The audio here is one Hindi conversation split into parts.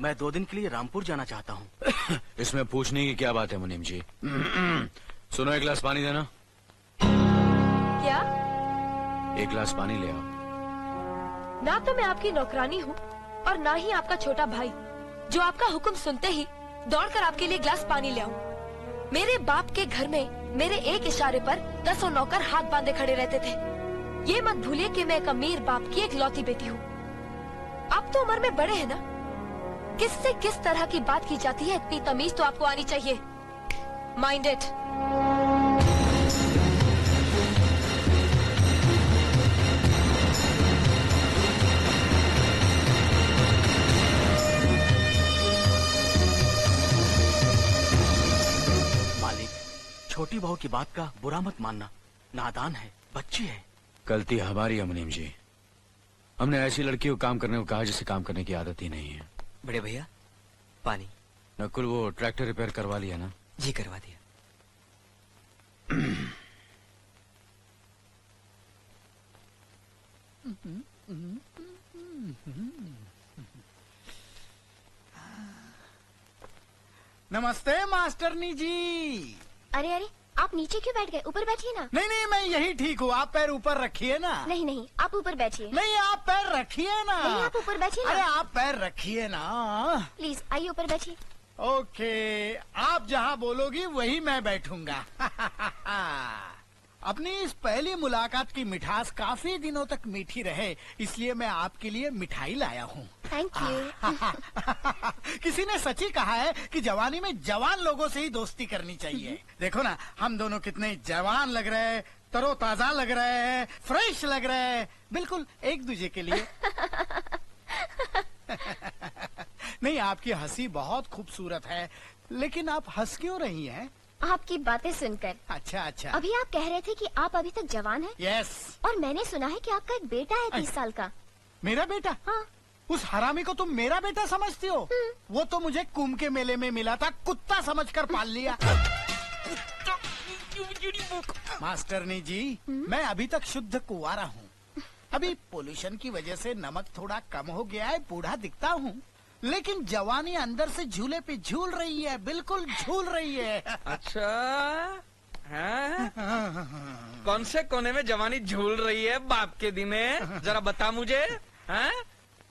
मैं 2 दिन के लिए रामपुर जाना चाहता हूँ। इसमें पूछने की क्या बात है मुनीम जी? सुनो, 1 गिलास पानी देना। क्या? 1 गिलास पानी ले आओ। ना तो मैं आपकी नौकरानी हूँ और ना ही आपका छोटा भाई जो आपका हुक्म सुनते ही दौड़कर आपके लिए गिलास पानी ले आऊं। मेरे बाप के घर में मेरे एक इशारे पर 10 नौकर हाथ बांधे खड़े रहते थे। ये मत भूलिए कि मैं एक अमीर बाप की एक लौती बेटी हूँ। आप तो उम्र में बड़े हैं ना, किससे किस तरह की बात की जाती है इतनी तमीज तो आपको आनी चाहिए। Mind it. मालिक, छोटी बहू की बात का बुरा मत मानना, नादान है, बच्ची है। गलती हमारी है मुनीम जी। हमने ऐसी लड़की को काम करने को कहा जिसे काम करने की आदत ही नहीं है। बड़े भैया, पानी। नकुल, वो ट्रैक्टर रिपेयर करवा लिया ना? जी करवा दिया। नमस्ते मास्टरनी जी। अरे अरे, आप नीचे क्यों बैठ गए? ऊपर बैठिए ना। नहीं नहीं, मैं यही ठीक हूँ। आप पैर ऊपर रखिए ना। नहीं नहीं, आप ऊपर बैठिए। नहीं, आप पैर रखिए ना। नहीं, आप ऊपर बैठिए ना। अरे आप पैर रखिए ना। प्लीज आइए ऊपर बैठिए। ओके, आप जहाँ बोलोगी वही मैं बैठूंगा। अपनी इस पहली मुलाकात की मिठास काफी दिनों तक मीठी रहे, इसलिए मैं आपके लिए मिठाई लाया हूँ। Thank you. किसी ने सच ही कहा है कि जवानी में जवान लोगों से ही दोस्ती करनी चाहिए। देखो ना, हम दोनों कितने जवान लग रहे हैं, तरोताजा लग रहे हैं, फ्रेश लग रहे हैं, बिल्कुल एक दूसरे के लिए। नहीं, आपकी हंसी बहुत खूबसूरत है, लेकिन आप हंस क्यों रही हैं? आपकी बातें सुनकर। अच्छा अच्छा। अभी आप कह रहे थे कि आप अभी तक जवान हैं। यस। और मैंने सुना है कि आपका एक बेटा है 30 साल का। मेरा बेटा? हाँ। उस हरामी को तुम मेरा बेटा समझती हो? वो तो मुझे कुंभ के मेले में मिला था, कुत्ता समझकर पाल लिया। मास्टरनी जी, मैं अभी तक शुद्ध कुंवारा हूँ। अभी पोल्यूशन की वजह से नमक थोड़ा कम हो गया है, बूढ़ा दिखता हूँ, लेकिन जवानी अंदर से झूले पे झूल रही है, बिल्कुल झूल रही है। अच्छा, हाँ? कौन से कोने में जवानी झूल रही है बाप के दिन है? जरा बता मुझे। हाँ?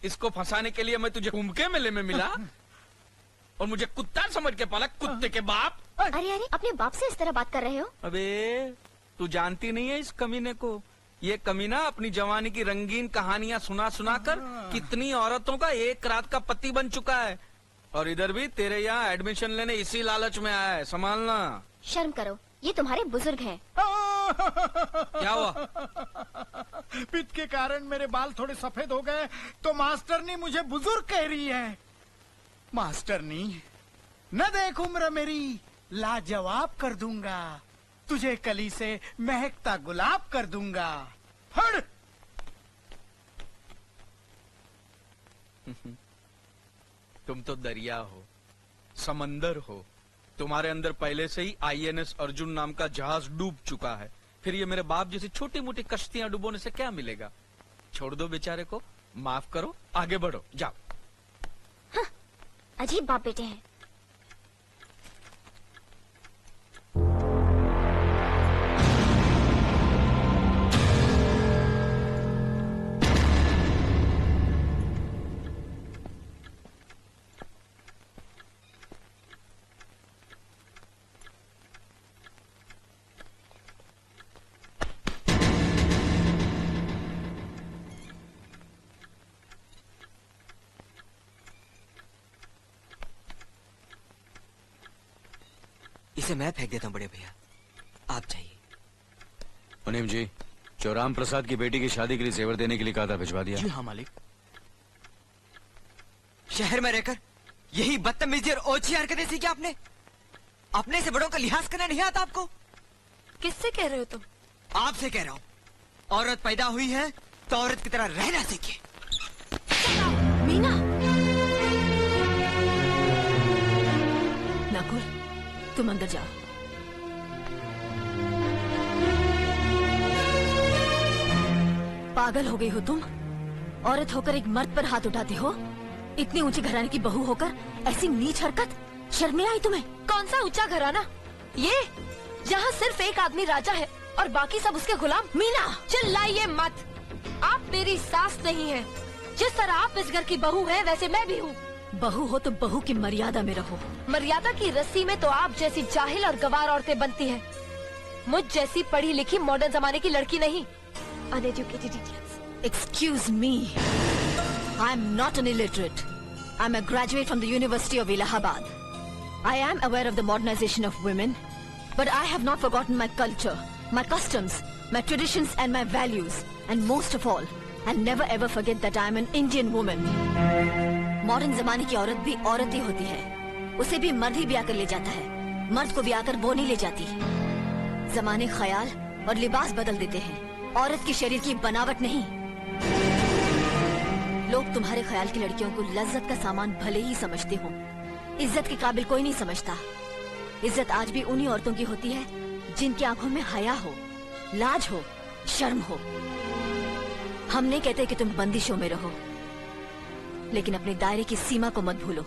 इसको फंसाने के लिए मैं तुझे कुंभ के मेले में मिला और मुझे कुत्ता समझ के पाला, कुत्ते के बाप। अरे अरे, अपने बाप से इस तरह बात कर रहे हो? अबे, तू जानती नहीं है इस कमीने को। ये कमीना अपनी जवानी की रंगीन कहानियां सुना सुना कर कितनी औरतों का एक रात का पति बन चुका है। और इधर भी तेरे यहाँ एडमिशन लेने इसी लालच में आया है, संभालना। शर्म करो, ये तुम्हारे बुजुर्ग हैं। क्या हुआ? पित्त के कारण मेरे बाल थोड़े सफेद हो गए तो मास्टरनी मुझे बुजुर्ग कह रही है। मास्टरनी, न देख उम्र मेरी, लाजवाब कर दूंगा, तुझे कली से महकता गुलाब कर दूंगा। फड़। तुम तो दरिया हो, समंदर हो। तुम्हारे अंदर पहले से ही INS अर्जुन नाम का जहाज डूब चुका है। फिर ये मेरे बाप जैसी छोटी मोटी कश्तियां डुबोने से क्या मिलेगा? छोड़ दो बेचारे को, माफ करो, आगे बढ़ो, जाओ। हाँ, अजीब बाप बेटे हैं। इसे मैं फेंक देता हूँ बड़े भैया, आप चाहिए। मुनीम जी, जो राम प्रसाद की बेटी की शादी के लिए जेवर देने के लिए कहा था, भिजवा दिया? जी हाँ मालिक। शहर में रहकर यही बदतमीजी और ओछी हरकतें सीखी आपने? अपने से बड़ों का लिहाज करना नहीं आता आपको? किससे कह रहे हो तुम? आपसे कह रहा हूँ। औरत पैदा हुई है तो औरत की तरह रहना सीखिए। मीना। नकुल, तुम अंदर जाओ। पागल हो गई हो तुम? औरत होकर एक मर्द पर हाथ उठाती हो? इतनी ऊंची घराने की बहू होकर ऐसी नीच हरकत, शर्म नहीं आई तुम्हें? कौन सा ऊंचा घराना? ये जहाँ सिर्फ एक आदमी राजा है और बाकी सब उसके गुलाम। मीना, चिल्लाइए मत। आप मेरी सास नहीं है। जिस तरह आप इस घर की बहू है वैसे मैं भी हूँ। बहू हो तो बहू की मर्यादा में रहो। मर्यादा की रस्सी में तो आप जैसी जाहिल और गवार औरतें बनती हैं। मुझ जैसी पढ़ी लिखी मॉडर्न जमाने की लड़की नहीं। Uneducated idiots. Excuse me. I am not an illiterate. I am a graduate from the University of Allahabad. I am aware of the modernization of women, but I have not forgotten my culture, my customs, my traditions and my values. And most of all, I'll never ever forget that I am an Indian woman. Modern जमाने की औरत भी औरत ही होती है। उसे भी मर्द ही ब्याह कर ले जाता है, मर्द को ब्याह कर वो नहीं ले जाती। जमाने ख्याल और लिबास बदल देते हैं, औरत की शरीर की बनावट नहीं। लोग तुम्हारे ख्याल की लड़कियों को लज्जत का सामान भले ही समझते हो, इज्जत के काबिल कोई नहीं समझता। इज्जत आज भी उन्हीं औरतों की होती है जिनकी आंखों में हया हो, लाज हो, शर्म हो। हम नहीं कहते कि तुम बंदिशों में रहो, लेकिन अपने दायरे की सीमा को मत भूलो।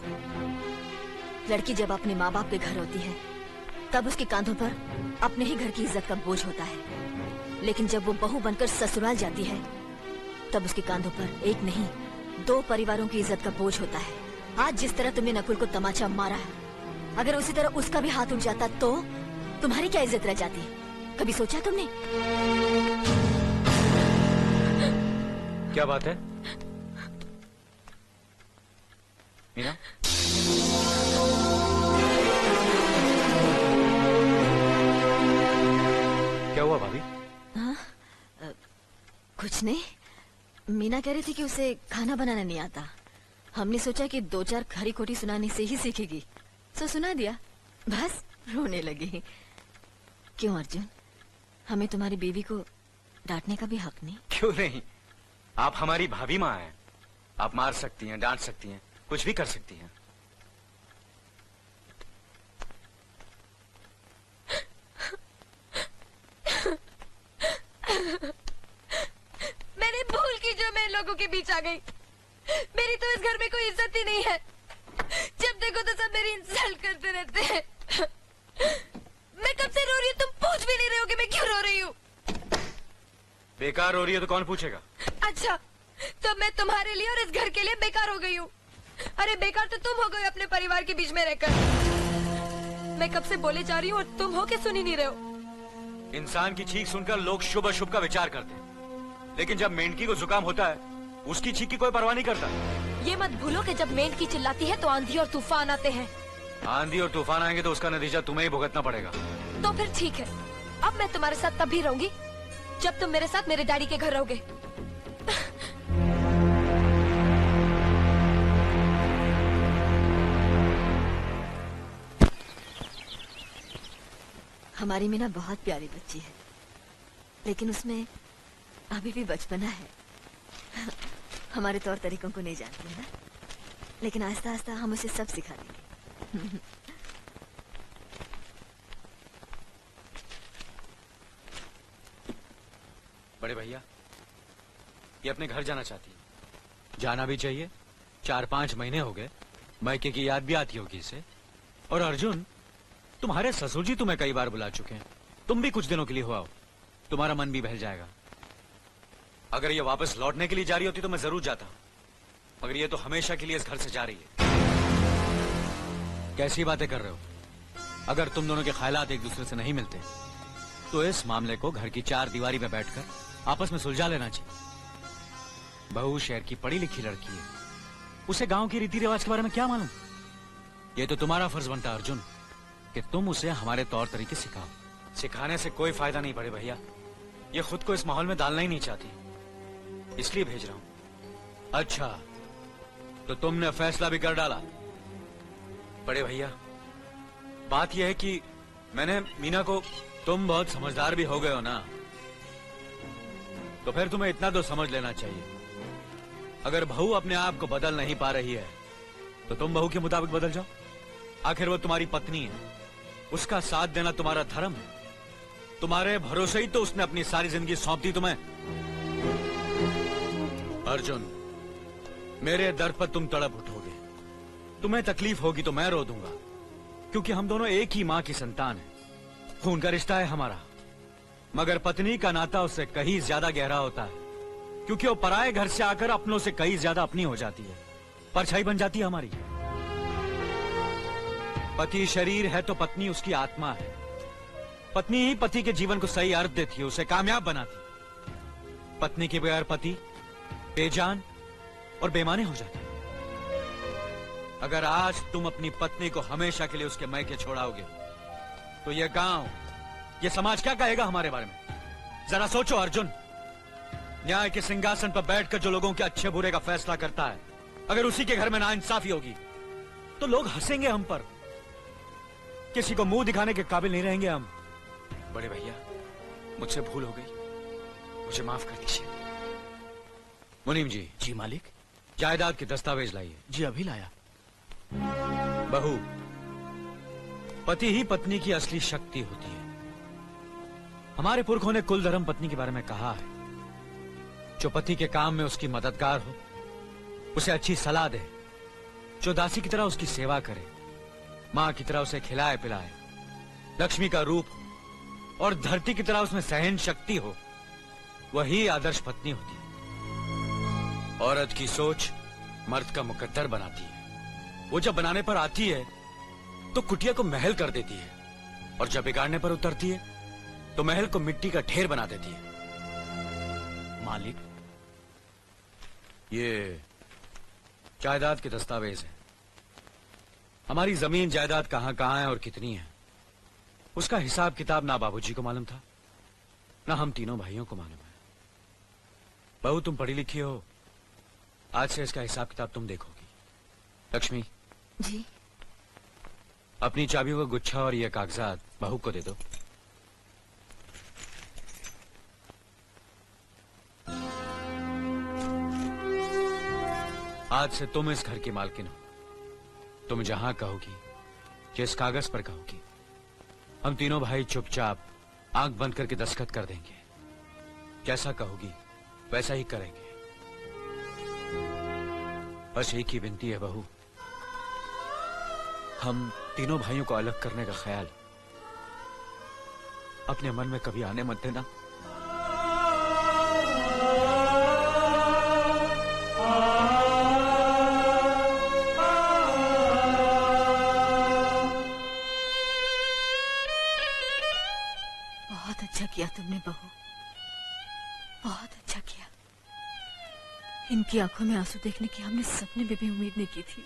लड़की जब अपने माँ बाप के घर होती है तब उसके कांधों पर अपने ही घर की इज्जत का बोझ होता है, लेकिन जब वो बहू बनकर ससुराल जाती है तब उसके कांधों पर एक नहीं 2 परिवारों की इज्जत का बोझ होता है। आज जिस तरह तुमने नकुल को तमाचा मारा है, अगर उसी तरह उसका भी हाथ उठ जाता तो तुम्हारी क्या इज्जत रह जाती? कभी सोचा तुमने? क्या बात है मीना? क्या हुआ भाभी? कुछ नहीं। मीना कह रही थी कि उसे खाना बनाना नहीं आता। हमने सोचा कि 2-4 खरी खोटी सुनाने से ही सीखेगी, तो सुना दिया। बस रोने लगी। क्यों अर्जुन, हमें तुम्हारी बीवी को डांटने का भी हक नहीं? क्यों नहीं, आप हमारी भाभी माँ हैं। आप मार सकती हैं, डांट सकती हैं, कुछ भी कर सकती हैं। मैंने भूल की जो मैं लोगों के बीच आ गई। मेरी तो इस घर में कोई इज्जत ही नहीं है। जब देखो तो सब मेरी इंसल्ट करते रहते हैं। मैं कब से रो रही हूँ, तुम पूछ भी नहीं रहे हो कि मैं क्यों रो रही हूँ। बेकार हो रही है तो कौन पूछेगा? अच्छा, तो मैं तुम्हारे लिए और इस घर के लिए बेकार हो गई हूँ। अरे बेकार तो तुम हो गए अपने परिवार के बीच में रहकर। मैं कब से बोले जा रही हूँ और तुम हो के सुन ही नहीं रहे हो। इंसान की चीख सुनकर लोग शुभ अशुभ का विचार करते हैं, लेकिन जब मेंढकी को जुकाम होता है उसकी चीख की कोई परवाह नहीं करता। ये मत भूलो कि जब मेंढकी चिल्लाती है तो आंधी और तूफान आते हैं। आंधी और तूफान आएंगे तो उसका नतीजा तुम्हें ही भुगतना पड़ेगा। तो फिर ठीक है, अब मैं तुम्हारे साथ तब भी रहूंगी जब तुम मेरे साथ मेरे डैडी के घर रहोगे। हमारी मीना बहुत प्यारी बच्ची है, लेकिन उसमें अभी भी बचपना है। हमारे तौर तरीकों को नहीं जानती है ना, लेकिन आस्ता आस्ता हम उसे सब सिखा देंगे। बड़े भैया, ये अपने घर जाना चाहती है। जाना भी चाहिए। 4-5 महीने हो गए, मायके की याद भी आती होगी इसे। और अर्जुन, तुम्हारे ससुर जी तुम्हें कई बार बुला चुके हैं, तुम भी कुछ दिनों के लिए हो आओ, तुम्हारा मन भी बहल जाएगा। अगर ये वापस लौटने के लिए जा रही होती तो मैं जरूर जाता, मगर ये तो हमेशा के लिए इस घर से जा रही है। कैसी बातें कर रहे हो? अगर तुम दोनों के ख्यालात एक दूसरे से नहीं मिलते तो इस मामले को घर की 4 दीवारी में बैठकर आपस में सुलझा लेना चाहिए। बहू शहर की पढ़ी लिखी लड़की है, उसे गांव की रीति रिवाज के बारे में क्या मालूम? ये तो तुम्हारा फर्ज बनता है अर्जुन कि तुम उसे हमारे तौर तरीके सिखाओ। सिखाने से कोई फायदा नहीं बड़े भैया, ये खुद को इस माहौल में डालना ही नहीं चाहती, इसलिए भेज रहा हूं। अच्छा, तो तुमने फैसला भी कर डाला? बड़े भैया, बात यह है कि मैंने मीना को, तुम बहुत समझदार भी हो गए हो ना, तो फिर तुम्हें इतना तो समझ लेना चाहिए, अगर बहू अपने आप को बदल नहीं पा रही है तो तुम बहू के मुताबिक बदल जाओ। आखिर वो तुम्हारी पत्नी है, उसका साथ देना तुम्हारा धर्म है। तुम्हारे भरोसे ही तो उसने अपनी सारी जिंदगी सौंप दी तुम्हें। अर्जुन, मेरे दर्द पर तुम तड़प उठोगे, तुम्हें तकलीफ होगी तो मैं रो दूंगा, क्योंकि हम दोनों एक ही माँ की संतान हैं। खून का रिश्ता है हमारा, मगर पत्नी का नाता उससे कहीं ज्यादा गहरा होता है, क्योंकि वो पराये घर से आकर अपनों से कहीं ज्यादा अपनी हो जाती है, परछाई बन जाती है हमारी। पति शरीर है तो पत्नी उसकी आत्मा है। पत्नी ही पति के जीवन को सही अर्थ देती है, उसे कामयाब बनाती। पत्नी के बगैर पति बेजान और बेमाने हो जाते। अगर आज तुम अपनी पत्नी को हमेशा के लिए उसके मैके छोड़ाओगे तो यह गांव, यह समाज क्या कहेगा हमारे बारे में? जरा सोचो अर्जुन, न्याय के सिंहासन पर बैठकर जो लोगों के अच्छे बुरे का फैसला करता है, अगर उसी के घर में नाइंसाफी होगी तो लोग हंसेंगे हम पर, किसी को मुंह दिखाने के काबिल नहीं रहेंगे हम। बड़े भैया, मुझसे भूल हो गई, मुझे माफ कर दीजिए। मुनीम जी। जी मालिक। जायदाद के दस्तावेज लाइए। जी अभी लाया। बहू, पति ही पत्नी की असली शक्ति होती है। हमारे पुरखों ने कुल धर्म पत्नी के बारे में कहा है, जो पति के काम में उसकी मददगार हो, उसे अच्छी सलाह दे, जो दासी की तरह उसकी सेवा करे, माँ की तरह उसे खिलाए पिलाए, लक्ष्मी का रूप हो और धरती की तरह उसमें सहन शक्ति हो, वही आदर्श पत्नी होती है। औरत की सोच मर्द का मुकद्दर बनाती है। वो जब बनाने पर आती है तो कुटिया को महल कर देती है, और जब बिगाड़ने पर उतरती है तो महल को मिट्टी का ढेर बना देती है। मालिक, ये जायदाद के दस्तावेज है। हमारी जमीन जायदाद कहां कहां है और कितनी है, उसका हिसाब किताब ना बाबूजी को मालूम था, ना हम तीनों भाइयों को मालूम है। बहू, तुम पढ़ी लिखी हो, आज से इसका हिसाब किताब तुम देखोगी। लक्ष्मी जी। अपनी चाबियों का गुच्छा और ये कागजात बहू को दे दो। आज से तुम इस घर की मालकिन हो। तुम जहां कहोगी, जिस कागज पर कहोगी, हम तीनों भाई चुपचाप आंख बंद करके दस्तखत कर देंगे। जैसा कहोगी वैसा ही करेंगे। बस एक ही विनती है बहू, हम तीनों भाइयों को अलग करने का ख्याल अपने मन में कभी आने मत देना। बहुत अच्छा किया तुमने बहू, बहुत अच्छा किया। इनकी आंखों में आंसू देखने की हमने सपने में भी उम्मीद नहीं की थी,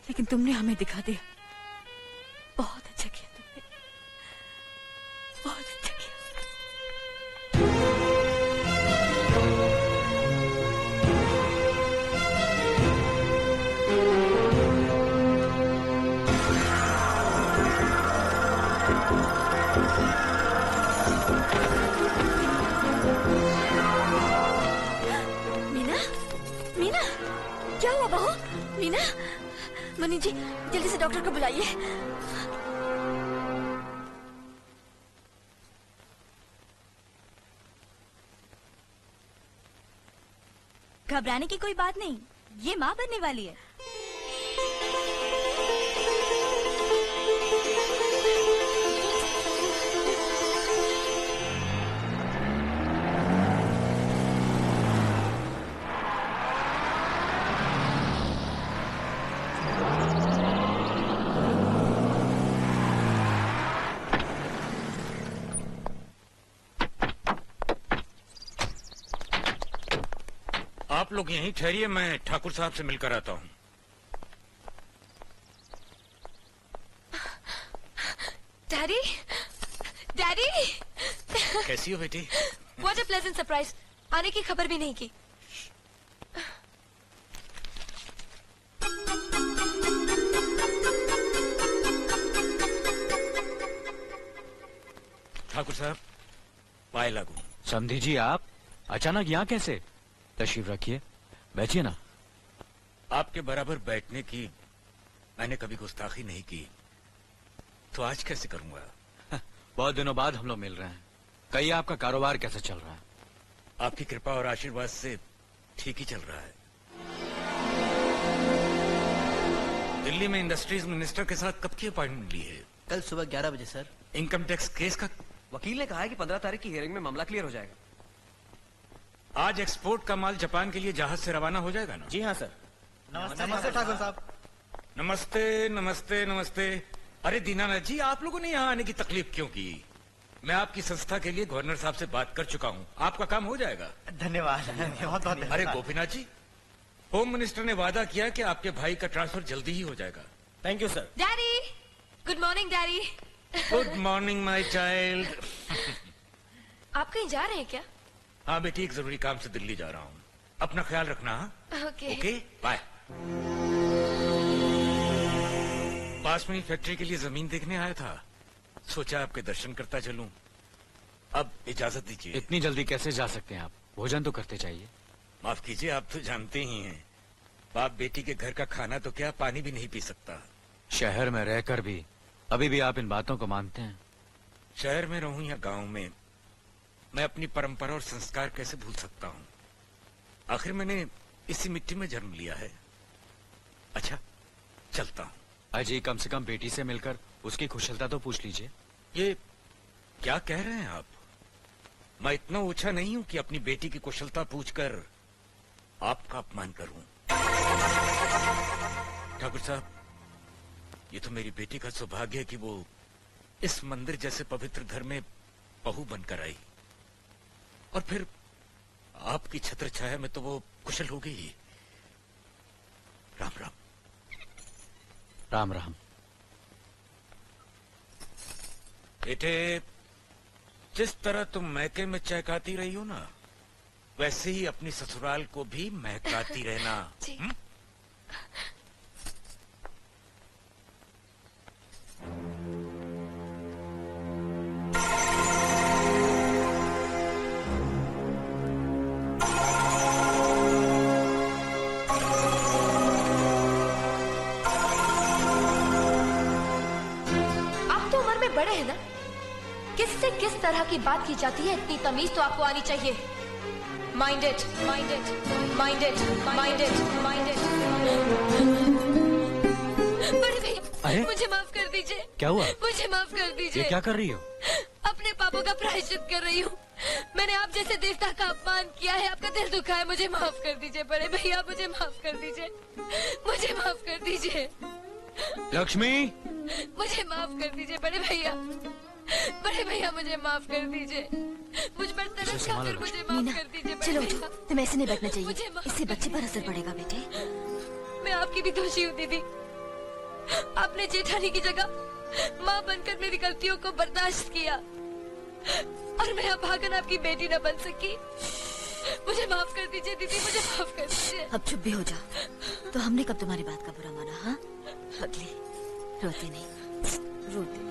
लेकिन तुमने हमें दिखा दिया। बहुत अच्छा किया तुमने, बहुत अच्छा किया। मीना, मीना, क्या हुआ बहू? मीना, मनी जी जल्दी से डॉक्टर को बुलाइए। घबराने की कोई बात नहीं, ये माँ बनने वाली है। आप लोग यहीं ठहरिए, मैं ठाकुर साहब से मिलकर आता हूँ। डैडी, डैडी, कैसी हो बेटी? व्हाट अ प्लेजेंट सरप्राइज, आने की खबर भी नहीं की। ठाकुर साहब, पाए लागू। समधी जी, आप अचानक यहाँ कैसे? तशरीफ रखिए, बैठिए ना। आपके बराबर बैठने की मैंने कभी गुस्ताखी नहीं की, तो आज कैसे करूंगा? बहुत दिनों बाद हम लोग मिल रहे हैं। कहिए, आपका कारोबार कैसा चल रहा है? आपकी कृपा और आशीर्वाद से ठीक ही चल रहा है। दिल्ली में इंडस्ट्रीज मिनिस्टर के साथ कब की अपॉइंटमेंट ली है? कल सुबह 11 बजे सर। इनकम टैक्स केस का? वकील ने कहा है कि 15 तारीख की हियरिंग में मामला क्लियर हो जाएगा। आज एक्सपोर्ट का माल जापान के लिए जहाज से रवाना हो जाएगा ना? जी हाँ सर। नमस्ते ठाकुर साहब। नमस्ते नमस्ते नमस्ते। अरे दीनानाथ जी, आप लोगों ने यहाँ आने की तकलीफ क्यों की? मैं आपकी संस्था के लिए गवर्नर साहब से बात कर चुका हूँ, आपका काम हो जाएगा। धन्यवाद, बहुत बहुत अरे गोपीनाथ जी, होम मिनिस्टर ने वादा किया कि आपके भाई का ट्रांसफर जल्दी ही हो जाएगा। Thank you sir. Daddy, good morning daddy. Good morning my child. आप कहीं जा रहे हैं क्या? हाँ बेटी, एक जरूरी काम से दिल्ली जा रहा हूँ, अपना ख्याल रखना। हाँ ओके। Okay, bye. पास में ही फैक्ट्री के लिए जमीन देखने आया था, सोचा आपके दर्शन करता चलूं। अब इजाजत दीजिए। इतनी जल्दी कैसे जा सकते हैं आप? भोजन तो करते चाहिए। माफ कीजिए, आप तो जानते ही हैं, बाप बेटी के घर का खाना तो क्या, पानी भी नहीं पी सकता। शहर में रहकर भी अभी भी आप इन बातों को मानते हैं? शहर में रहूं या गांव में, मैं अपनी परंपरा और संस्कार कैसे भूल सकता हूं? आखिर मैंने इसी मिट्टी में जन्म लिया है। अच्छा, चलता हूं। अजी, कम से कम बेटी से मिलकर उसकी कुशलता तो पूछ लीजिए। ये क्या कह रहे हैं आप? मैं इतना ऊंचा नहीं हूं कि अपनी बेटी की कुशलता पूछकर आपका अपमान करूं। ठाकुर साहब, ये तो मेरी बेटी का सौभाग्य है कि वो इस मंदिर जैसे पवित्र घर में बहू बनकर आई, और फिर आपकी छत्र छाया में तो वो कुशल हो गई ही। राम राम। राम राम। बेटे, जिस तरह तुम मैके में चहकाती रही हो ना, वैसे ही अपनी ससुराल को भी महकाती रहना। जी। आप तो उम्र में बड़े हैं ना, किससे किस तरह की बात की जाती है इतनी तमीज तो आपको आनी चाहिए। Mind it, mind it, mind it, mind it, mind it. बड़े भैया, अरे? मुझे माफ कर दीजिए। क्या हुआ? मुझे माफ कर दीजिए। ये क्या कर रही हो? अपने पापों का प्रायश्चित कर रही हूँ। मैंने आप जैसे देवता का अपमान किया है, आपका दिल दुखा है, मुझे माफ कर दीजिए बड़े भैया, मुझे माफ कर दीजिए, मुझे माफ कर दीजिए। लक्ष्मी, मुझे माफ कर दीजिए बड़े भैया, बड़े भैया मुझे माफ कर दीजिए, मुझ पर तरस खाकर मुझे माफ कर दीजिए बड़े चलो भैया। तुम्हें ऐसे नहीं बैठना चाहिए, मुझे माफ इससे कर बच्चे पर दीजिए। असर पड़ेगा बेटे। मैं आपकी भी दोषी हूँ दीदी, आपने जेठानी की जगह माँ बनकर मेरी गलतियों को बर्दाश्त किया, और मैं अभागन आपकी बेटी न बन सकी। मुझे माफ कर दीजिए दीदी, मुझे माफ कर दीजिए। अब चुप भी हो जा। तो हमने कब तुम्हारी बात का बुरा माना? हाँ, पगली, रोती नहीं, रोती नहीं।